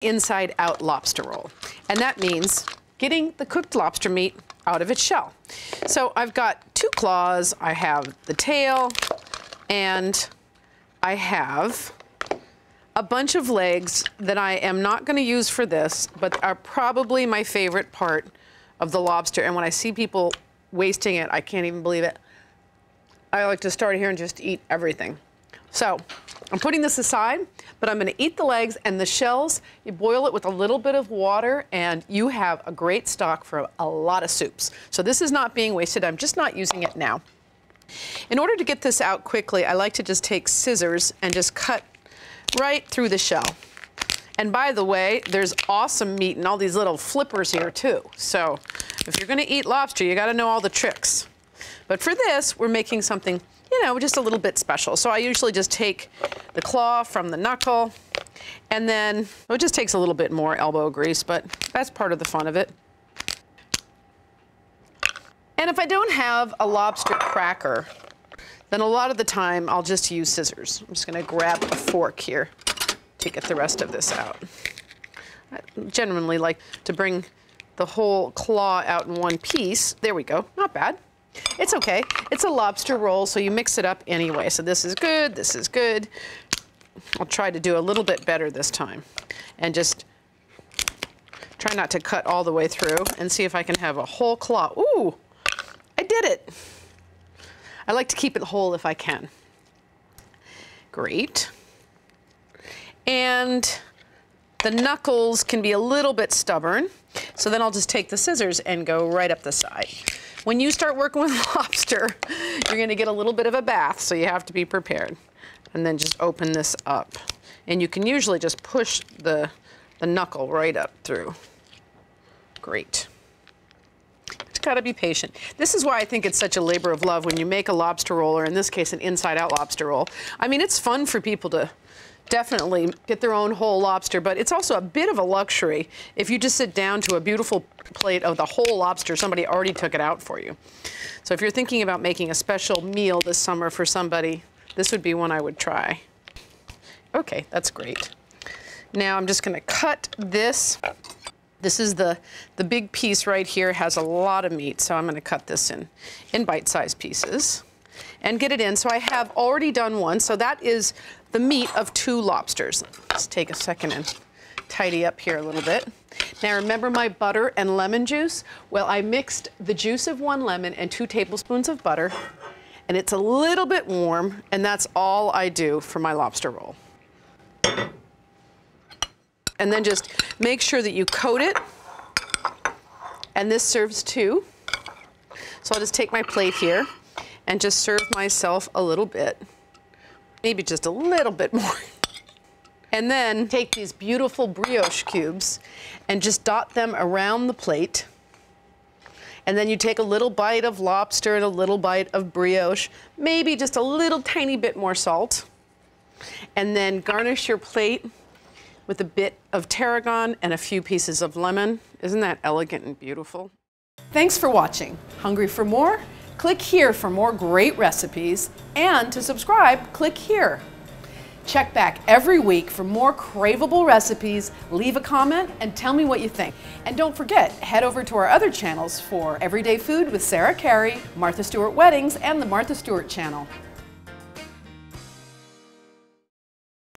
inside out lobster roll. And that means getting the cooked lobster meat out of its shell. So I've got 2 claws, I have the tail, and I have a bunch of legs that I am not going to use for this, but are probably my favorite part of the lobster. And when I see people wasting it, I can't even believe it. I like to start here and just eat everything. So I'm putting this aside, but I'm going to eat the legs and the shells. You boil it with a little bit of water and you have a great stock for a lot of soups. So this is not being wasted. I'm just not using it now. In order to get this out quickly, I like to just take scissors and just cut right through the shell. And by the way, there's awesome meat in all these little flippers here too. So if you're going to eat lobster, you got to know all the tricks. But for this, we're making something, you know, just a little bit special. So I usually just take the claw from the knuckle, and then it just takes a little bit more elbow grease, but that's part of the fun of it. And if I don't have a lobster cracker, then a lot of the time I'll just use scissors. I'm just going to grab a fork here to get the rest of this out. I generally like to bring the whole claw out in one piece. There we go. Not bad. It's okay. It's a lobster roll, so you mix it up anyway. So this is good. This is good. I'll try to do a little bit better this time and just try not to cut all the way through and see if I can have a whole claw. Ooh, I did it. I like to keep it whole if I can. Great. And the knuckles can be a little bit stubborn, so then I'll just take the scissors and go right up the side. When you start working with lobster, you're going to get a little bit of a bath, so you have to be prepared. And then just open this up. And you can usually just push the knuckle right up through. Great. Just got to be patient. This is why I think it's such a labor of love when you make a lobster roll, or in this case, an inside-out lobster roll. I mean, it's fun for people to definitely get their own whole lobster, but it's also a bit of a luxury if you just sit down to a beautiful plate of the whole lobster. Somebody already took it out for you. So if you're thinking about making a special meal this summer for somebody, this would be one I would try. Okay, that's great. Now I'm just going to cut this. This is the big piece right here, has a lot of meat, so I'm going to cut this in bite-sized pieces and get it in. So I have already done one, so that is the meat of 2 lobsters. Let's take a second and tidy up here a little bit. Now remember my butter and lemon juice? Well, I mixed the juice of 1 lemon and 2 tablespoons of butter, and it's a little bit warm, and that's all I do for my lobster roll. And then just make sure that you coat it, and this serves 2. So I'll just take my plate here and just serve myself a little bit, maybe just a little bit more. And then take these beautiful brioche cubes and just dot them around the plate. And then you take a little bite of lobster and a little bite of brioche, maybe just a little tiny bit more salt. And then garnish your plate with a bit of tarragon and a few pieces of lemon. Isn't that elegant and beautiful? Thanks for watching. Hungry for more? Click here for more great recipes, and to subscribe, click here. Check back every week for more craveable recipes, leave a comment, and tell me what you think. And don't forget, head over to our other channels for Everyday Food with Sarah Carey, Martha Stewart Weddings, and the Martha Stewart channel.